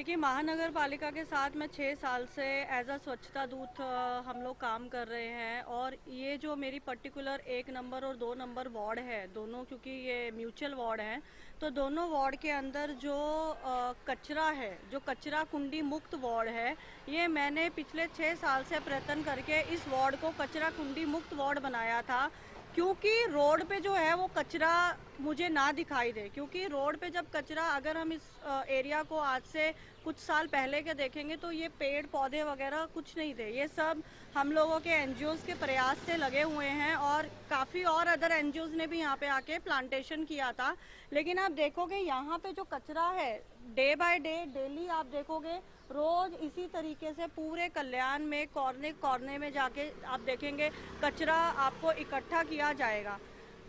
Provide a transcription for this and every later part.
देखिए, महानगर पालिका के साथ मैं 6 साल से एज अ स्वच्छता दूत हम लोग काम कर रहे हैं। और ये जो मेरी पर्टिकुलर 1 नंबर और 2 नंबर वार्ड है, दोनों क्योंकि ये म्यूचुअल वार्ड हैं, तो दोनों वार्ड के अंदर जो कचरा है, जो कचरा कुंडी मुक्त वार्ड है, ये मैंने पिछले 6 साल से प्रयत्न करके इस वार्ड को कचरा कुंडी मुक्त वार्ड बनाया था। क्योंकि रोड पे जो है वो कचरा मुझे ना दिखाई दे, क्योंकि रोड पे जब कचरा, अगर हम इस एरिया को आज से कुछ साल पहले के देखेंगे तो ये पेड़ पौधे वगैरह कुछ नहीं थे। ये सब हम लोगों के एनजीओज के प्रयास से लगे हुए हैं और काफ़ी और अदर एनजीओज ने भी यहाँ पे आके प्लांटेशन किया था। लेकिन आप देखोगे यहाँ पे जो कचरा है, डे बाय डे डेली आप देखोगे रोज इसी तरीके से पूरे कल्याण में कोने कोने में जाके आप देखेंगे कचरा आपको इकट्ठा किया जाएगा।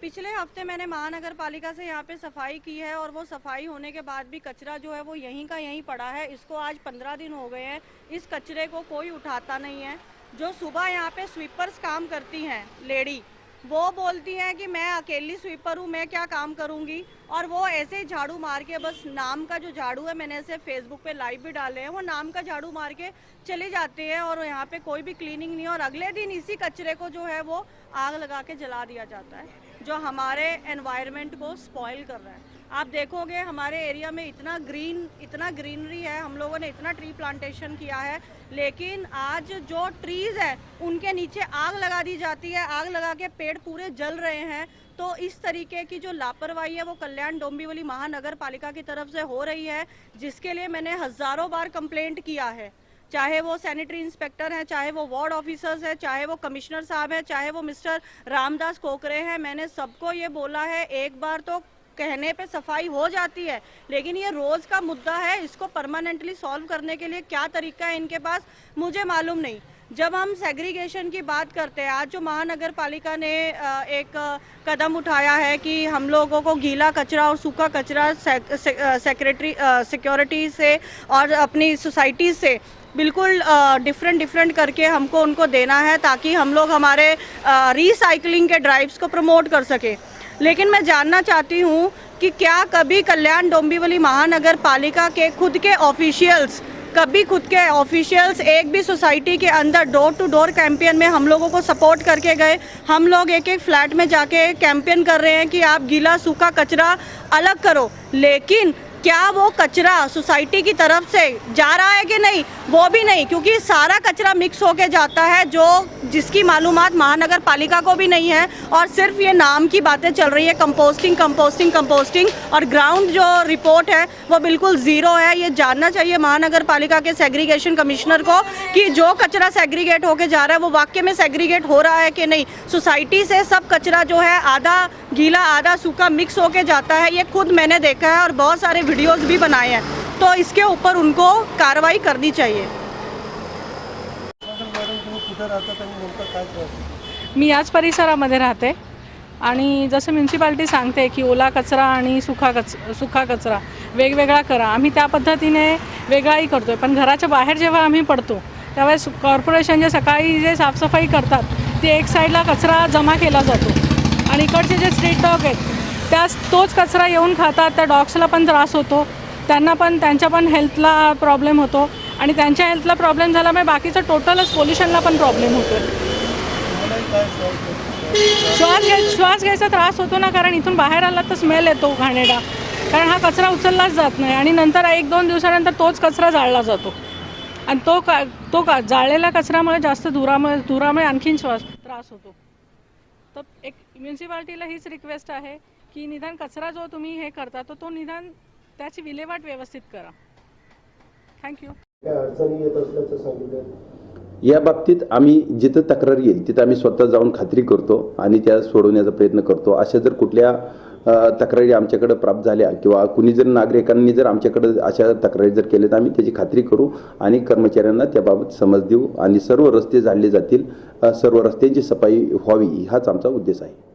पिछले हफ्ते मैंने महानगर पालिका से यहाँ पे सफाई की है और वो सफाई होने के बाद भी कचरा जो है वो यहीं का यहीं पड़ा है। इसको आज 15 दिन हो गए हैं, इस कचरे को कोई उठाता नहीं है। जो सुबह यहाँ पे स्वीपर्स काम करती हैं लेडी, वो बोलती हैं कि मैं अकेली स्वीपर हूँ, मैं क्या काम करूँगी, और वो ऐसे ही झाड़ू मार के, बस नाम का जो झाड़ू है, मैंने ऐसे फेसबुक पे लाइव भी डाले हैं, वो नाम का झाड़ू मार के चले जाते हैं और यहाँ पे कोई भी क्लीनिंग नहीं है। और अगले दिन इसी कचरे को जो है वो आग लगा के जला दिया जाता है, जो हमारे एनवायरनमेंट को स्पॉइल कर रहा है। आप देखोगे हमारे एरिया में इतना ग्रीनरी है, हम लोगों ने इतना ट्री प्लांटेशन किया है, लेकिन आज जो ट्रीज है उनके नीचे आग लगा दी जाती है, आग लगा के पेड़ पूरे जल रहे हैं। तो इस तरीके की जो लापरवाही है वो कल्याण डोंबिवली महानगर पालिका की तरफ से हो रही है, जिसके लिए मैंने हजारों बार कंप्लेंट किया है। चाहे वो सैनिटरी इंस्पेक्टर हैं, चाहे वो वार्ड ऑफिसर्स हैं, चाहे वो कमिश्नर साहब हैं, चाहे वो मिस्टर रामदास कोकरे हैं, मैंने सबको ये बोला है। एक बार तो कहने पे सफाई हो जाती है, लेकिन ये रोज का मुद्दा है। इसको परमानेंटली सॉल्व करने के लिए क्या तरीका है इनके पास, मुझे मालूम नहीं। जब हम सेग्रीगेशन की बात करते हैं, आज जो महानगर पालिका ने एक कदम उठाया है कि हम लोगों को गीला कचरा और सूखा कचरा सिक्योरिटी से और अपनी सोसाइटी से बिल्कुल डिफरेंट करके हमको उनको देना है, ताकि हम लोग हमारे रिसाइकलिंग के ड्राइव्स को प्रमोट कर सके। लेकिन मैं जानना चाहती हूँ कि क्या कभी कल्याण डोंबिवली महानगर पालिका के खुद के ऑफिशियल्स एक भी सोसाइटी के अंदर डोर टू डोर कैंपेन में हम लोगों को सपोर्ट करके गए? हम लोग एक एक फ्लैट में जाके कैंपेन कर रहे हैं कि आप गीला सूखा कचरा अलग करो, लेकिन क्या वो कचरा सोसाइटी की तरफ से जा रहा है कि नहीं, वो भी नहीं, क्योंकि सारा कचरा मिक्स होके जाता है, जिसकी मालूमात महानगर पालिका को भी नहीं है। और सिर्फ ये नाम की बातें चल रही है, कंपोस्टिंग, और ग्राउंड जो रिपोर्ट है वो बिल्कुल ज़ीरो है। ये जानना चाहिए महानगर पालिका के सेग्रीगेशन कमिश्नर को कि जो कचरा सेग्रीगेट होके जा रहा है वो वाकई में सेग्रीगेट हो रहा है कि नहीं। सोसाइटी से सब कचरा जो है आधा गीला आधा सूखा मिक्स होके जाता है, ये खुद मैंने देखा है और बहुत सारे वीडियोस भी बनाए हैं। तो इसके ऊपर उनको कार्रवाई करनी चाहिए। मी याच परिसरामध्ये राहते आणि जसं म्युन्सिपालिटी सांगते की ओला कचरा आणि सुखा कचरा वेगवेगळा करा, आम्ही त्या पद्धतीने वेगळाही करतोय। पण घराच्या बाहेर जेव्हा आम्ही पडतो त्यावेळेस कॉर्पोरेशन जे सकाळी जे साफसफाई करतात ते एक साईडला कचरा जमा केला जातो आणि इकडचे जे स्ट्रीट डॉग आहेत तोच कचरा येऊन खातात। त्या डॉग्सला पण त्रास होतो, त्यांच्या पण हेल्थला प्रॉब्लेम होतो आणि त्यांच्या हेल्थला प्रॉब्लेम झाल्यामुळे बाकीचं टोटलच पोल्युशनला पण प्रॉब्लेम होतो। श्वास घ्यायचा त्रास होतो ना, कारण इथून बाहेर आला तर स्मेल येतो घाणेरडा, कारण हा कचरा उचललाच जात नाही आणि नंतर 1-2 दिवसानंतर तोच कचरा जाळला जातो आणि तो जाळलेल्या कचऱ्यामुळे जास्त धुरामुळे आणखीन त्रास होतो। तर एक म्युन्सिपालिटीला हीच रिक्वेस्ट आहे की निदान कचरा जो तुम्ही हे करता तो निदान त्याची विल्हेवाट व्यवस्थित करा। थँक्यू। या बाबतीत आम्ही जिथं तक्रार येईल तिथं आम्ही स्वतः जाऊन खात्री करतो आणि त्या सोडवण्याचा प्रयत्न करतो। अशा जर कुठल्या तक्रारी आमच्याकडे प्राप्त झाल्या किंवा कुणी जर नागरिकांनी जर आमच्याकडे अशा तक्रारी जर केल्या तर आम्ही त्याची खात्री करू आणि कर्मचाऱ्यांना त्याबाबत समज देऊ आणि सर्व रस्ते झाडले जातील, सर्व रस्त्यांची सफाई व्हावी हाच आमचा उद्देश आहे।